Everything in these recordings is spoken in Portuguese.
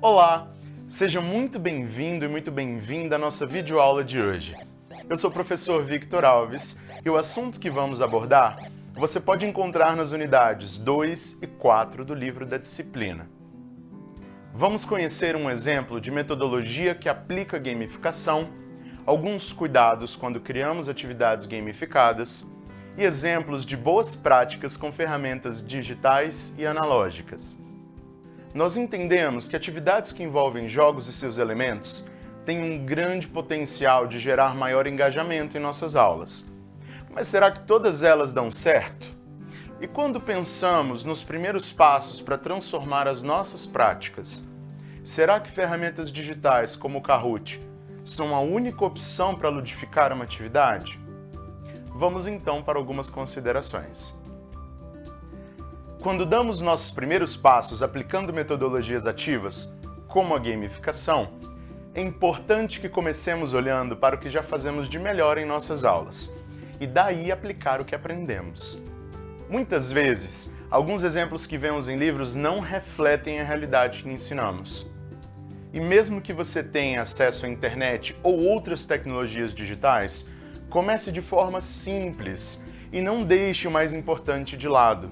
Olá! Seja muito bem-vindo e muito bem-vinda à nossa videoaula de hoje. Eu sou o professor Victor Alves e o assunto que vamos abordar você pode encontrar nas unidades 2 e 4 do livro da disciplina. Vamos conhecer um exemplo de metodologia que aplica gamificação, alguns cuidados quando criamos atividades gamificadas e exemplos de boas práticas com ferramentas digitais e analógicas. Nós entendemos que atividades que envolvem jogos e seus elementos têm um grande potencial de gerar maior engajamento em nossas aulas. Mas será que todas elas dão certo? E quando pensamos nos primeiros passos para transformar as nossas práticas, será que ferramentas digitais como o Kahoot são a única opção para ludificar uma atividade? Vamos então para algumas considerações. Quando damos nossos primeiros passos aplicando metodologias ativas, como a gamificação, é importante que comecemos olhando para o que já fazemos de melhor em nossas aulas, e daí aplicar o que aprendemos. Muitas vezes, alguns exemplos que vemos em livros não refletem a realidade que ensinamos. E mesmo que você tenha acesso à internet ou outras tecnologias digitais, comece de forma simples e não deixe o mais importante de lado.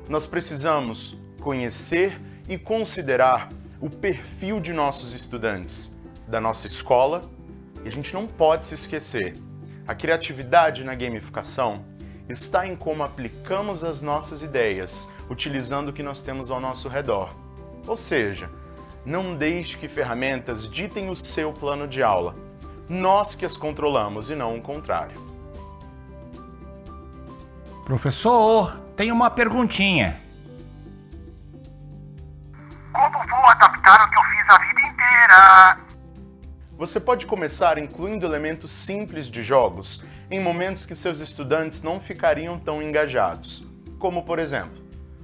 Nós precisamos conhecer e considerar o perfil de nossos estudantes, da nossa escola, e a gente não pode se esquecer. A criatividade na gamificação está em como aplicamos as nossas ideias, utilizando o que nós temos ao nosso redor. Ou seja, não deixe que ferramentas ditem o seu plano de aula. Nós que as controlamos e não o contrário. Professor, tem uma perguntinha. Como vou adaptar o que eu fiz a vida inteira? Você pode começar incluindo elementos simples de jogos em momentos que seus estudantes não ficariam tão engajados, como, por exemplo,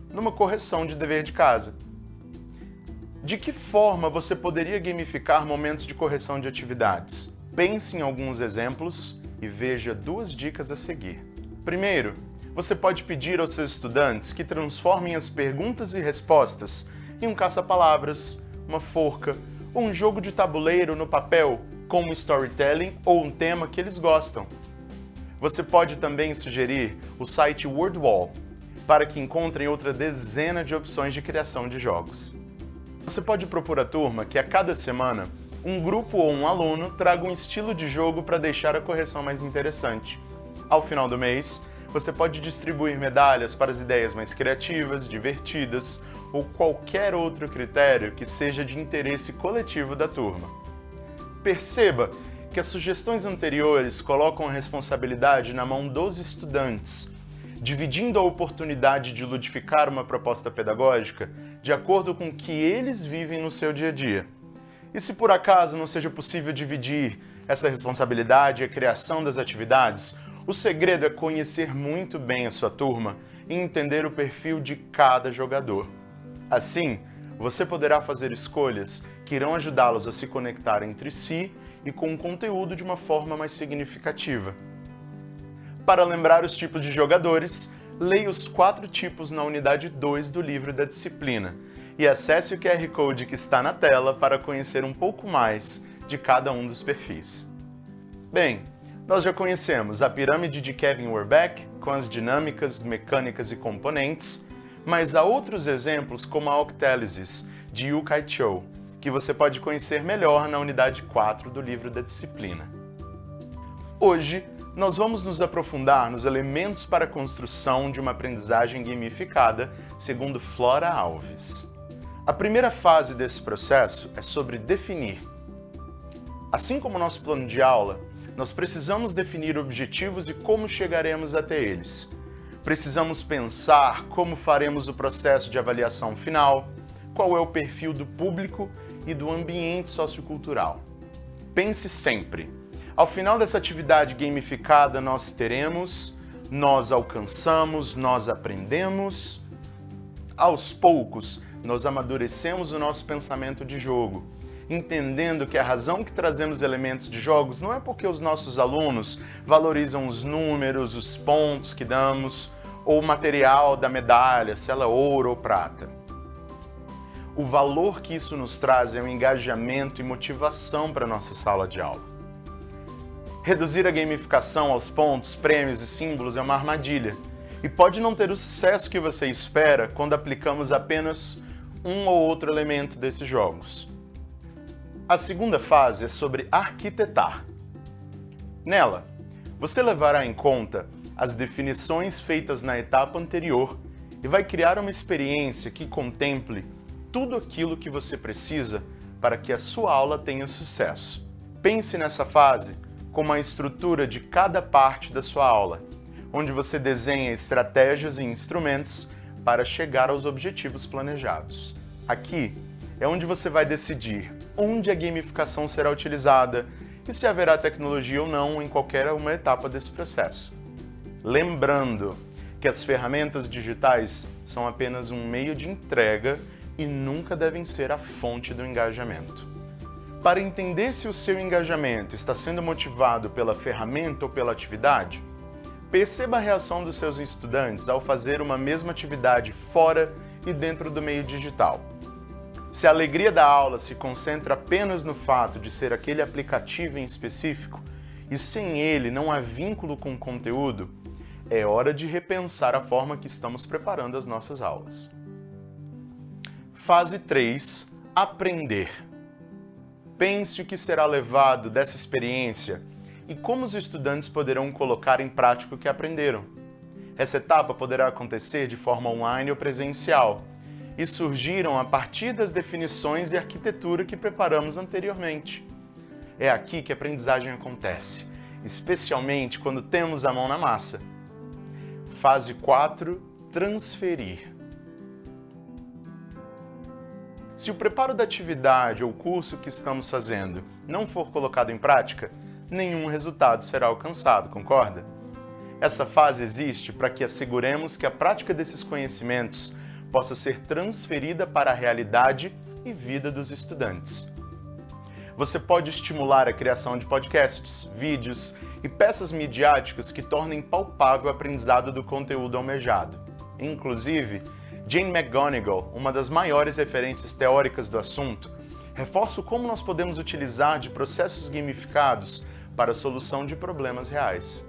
numa correção de dever de casa. De que forma você poderia gamificar momentos de correção de atividades? Pense em alguns exemplos e veja 2 dicas a seguir. Primeiro, você pode pedir aos seus estudantes que transformem as perguntas e respostas em um caça-palavras, uma forca ou um jogo de tabuleiro no papel com um storytelling ou um tema que eles gostam. Você pode também sugerir o site WordWall para que encontrem outra dezena de opções de criação de jogos. Você pode propor à turma que a cada semana um grupo ou um aluno traga um estilo de jogo para deixar a correção mais interessante. Ao final do mês, você pode distribuir medalhas para as ideias mais criativas, divertidas ou qualquer outro critério que seja de interesse coletivo da turma. Perceba que as sugestões anteriores colocam a responsabilidade na mão dos estudantes, dividindo a oportunidade de ludificar uma proposta pedagógica de acordo com o que eles vivem no seu dia a dia. E se por acaso não seja possível dividir essa responsabilidade e a criação das atividades, o segredo é conhecer muito bem a sua turma e entender o perfil de cada jogador. Assim, você poderá fazer escolhas que irão ajudá-los a se conectar entre si e com o conteúdo de uma forma mais significativa. Para lembrar os tipos de jogadores, leia os 4 tipos na unidade 2 do livro da disciplina e acesse o QR Code que está na tela para conhecer um pouco mais de cada um dos perfis. Bem, nós já conhecemos a pirâmide de Kevin Werbeck, com as dinâmicas, mecânicas e componentes, mas há outros exemplos como a octélisis, de Yu Kai-Chou, que você pode conhecer melhor na unidade 4 do livro da disciplina. Hoje, nós vamos nos aprofundar nos elementos para a construção de uma aprendizagem gamificada, segundo Flora Alves. A primeira fase desse processo é sobre definir. Assim como o nosso plano de aula, nós precisamos definir objetivos e como chegaremos até eles. Precisamos pensar como faremos o processo de avaliação final, qual é o perfil do público e do ambiente sociocultural. Pense sempre. Ao final dessa atividade gamificada, nós teremos Nós alcançamos, nós aprendemos. Aos poucos, nós amadurecemos o nosso pensamento de jogo, entendendo que a razão que trazemos elementos de jogos não é porque os nossos alunos valorizam os números, os pontos que damos, ou o material da medalha, se ela é ouro ou prata. O valor que isso nos traz é um engajamento e motivação para a nossa sala de aula. Reduzir a gamificação aos pontos, prêmios e símbolos é uma armadilha e pode não ter o sucesso que você espera quando aplicamos apenas um ou outro elemento desses jogos. A segunda fase é sobre arquitetar. Nela, você levará em conta as definições feitas na etapa anterior e vai criar uma experiência que contemple tudo aquilo que você precisa para que a sua aula tenha sucesso. Pense nessa fase como a estrutura de cada parte da sua aula, onde você desenha estratégias e instrumentos para chegar aos objetivos planejados. Aqui é onde você vai decidir onde a gamificação será utilizada e se haverá tecnologia ou não em qualquer uma etapa desse processo. Lembrando que as ferramentas digitais são apenas um meio de entrega e nunca devem ser a fonte do engajamento. Para entender se o seu engajamento está sendo motivado pela ferramenta ou pela atividade, perceba a reação dos seus estudantes ao fazer uma mesma atividade fora e dentro do meio digital. Se a alegria da aula se concentra apenas no fato de ser aquele aplicativo em específico e sem ele não há vínculo com o conteúdo, é hora de repensar a forma que estamos preparando as nossas aulas. Fase 3. Aprender. Pense o que será levado dessa experiência e como os estudantes poderão colocar em prática o que aprenderam. Essa etapa poderá acontecer de forma online ou presencial e surgiram a partir das definições e arquitetura que preparamos anteriormente. É aqui que a aprendizagem acontece, especialmente quando temos a mão na massa. Fase 4. Transferir. Se o preparo da atividade ou curso que estamos fazendo não for colocado em prática, nenhum resultado será alcançado, concorda? Essa fase existe para que asseguremos que a prática desses conhecimentos possa ser transferida para a realidade e vida dos estudantes. Você pode estimular a criação de podcasts, vídeos e peças midiáticas que tornem palpável o aprendizado do conteúdo almejado. Inclusive, Jane McGonigal, uma das maiores referências teóricas do assunto, reforça como nós podemos utilizar de processos gamificados para a solução de problemas reais.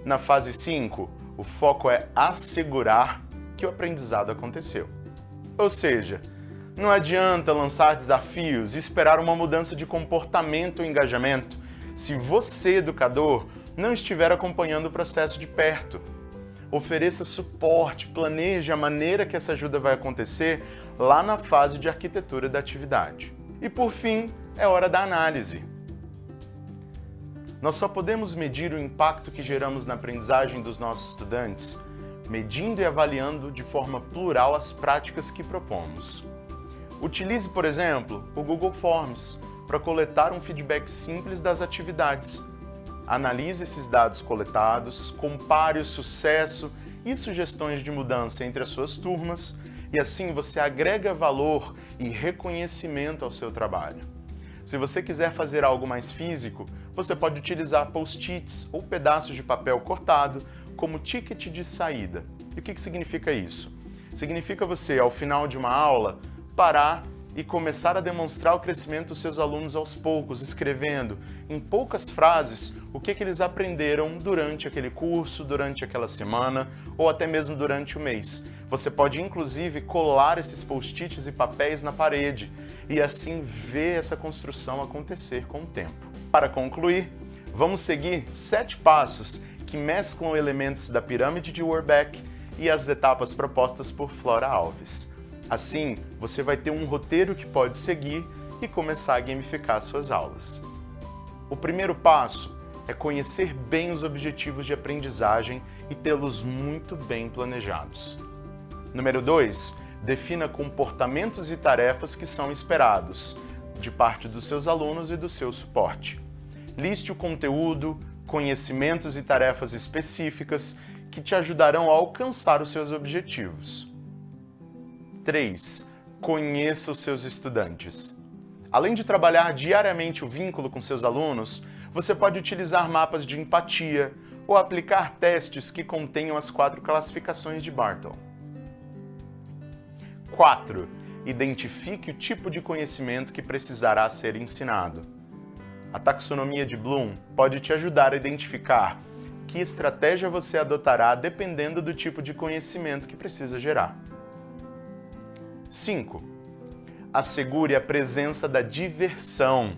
Na fase 5, o foco é assegurar que o aprendizado aconteceu. Ou seja, não adianta lançar desafios e esperar uma mudança de comportamento ou engajamento se você, educador, não estiver acompanhando o processo de perto. Ofereça suporte, planeje a maneira que essa ajuda vai acontecer lá na fase de arquitetura da atividade. E por fim, é hora da análise. Nós só podemos medir o impacto que geramos na aprendizagem dos nossos estudantes, medindo e avaliando de forma plural as práticas que propomos. Utilize, por exemplo, o Google Forms para coletar um feedback simples das atividades. Analise esses dados coletados, compare o sucesso e sugestões de mudança entre as suas turmas e assim você agrega valor e reconhecimento ao seu trabalho. Se você quiser fazer algo mais físico, você pode utilizar post-its ou pedaços de papel cortado como ticket de saída. E o que significa isso? Significa você, ao final de uma aula, parar e começar a demonstrar o crescimento dos seus alunos aos poucos, escrevendo em poucas frases o que eles aprenderam durante aquele curso, durante aquela semana ou até mesmo durante o mês. Você pode inclusive colar esses post-its e papéis na parede e assim ver essa construção acontecer com o tempo. Para concluir, vamos seguir 7 passos que mesclam elementos da pirâmide de Warbeck e as etapas propostas por Flora Alves. Assim, você vai ter um roteiro que pode seguir e começar a gamificar suas aulas. O primeiro passo é conhecer bem os objetivos de aprendizagem e tê-los muito bem planejados. Número 2, defina comportamentos e tarefas que são esperados de parte dos seus alunos e do seu suporte. Liste o conteúdo, conhecimentos e tarefas específicas que te ajudarão a alcançar os seus objetivos. 3. Conheça os seus estudantes. Além de trabalhar diariamente o vínculo com seus alunos, você pode utilizar mapas de empatia ou aplicar testes que contenham as 4 classificações de Bartle. 4. Identifique o tipo de conhecimento que precisará ser ensinado. A taxonomia de Bloom pode te ajudar a identificar que estratégia você adotará dependendo do tipo de conhecimento que precisa gerar. 5. Assegure a presença da diversão.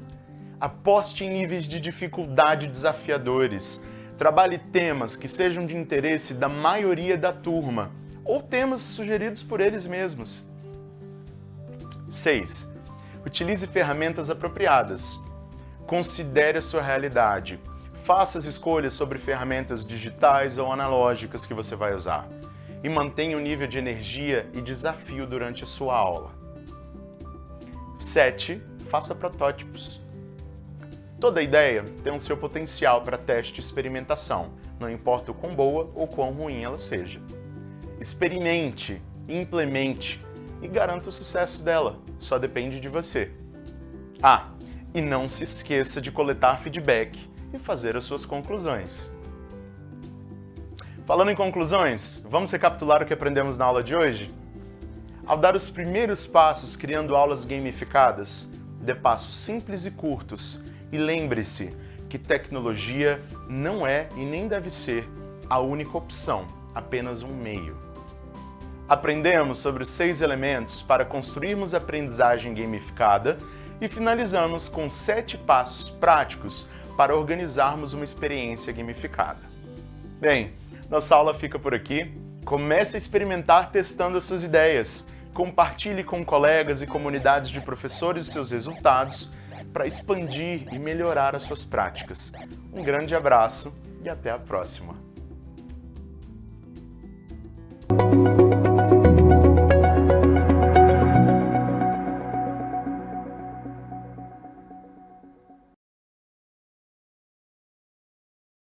Aposte em níveis de dificuldade desafiadores. Trabalhe temas que sejam de interesse da maioria da turma ou temas sugeridos por eles mesmos. 6. Utilize ferramentas apropriadas. Considere a sua realidade. Faça as escolhas sobre ferramentas digitais ou analógicas que você vai usar. E mantenha o nível de energia e desafio durante a sua aula. 7. Faça protótipos. Toda ideia tem o seu potencial para teste e experimentação, não importa o quão boa ou quão ruim ela seja. Experimente, implemente e garanta o sucesso dela, só depende de você. E não se esqueça de coletar feedback e fazer as suas conclusões. Falando em conclusões, vamos recapitular o que aprendemos na aula de hoje? Ao dar os primeiros passos criando aulas gamificadas, dê passos simples e curtos e lembre-se que tecnologia não é e nem deve ser a única opção, apenas um meio. Aprendemos sobre os 6 elementos para construirmos a aprendizagem gamificada e finalizamos com 7 passos práticos para organizarmos uma experiência gamificada. Bem, nossa aula fica por aqui. Comece a experimentar testando as suas ideias. Compartilhe com colegas e comunidades de professores os seus resultados para expandir e melhorar as suas práticas. Um grande abraço e até a próxima!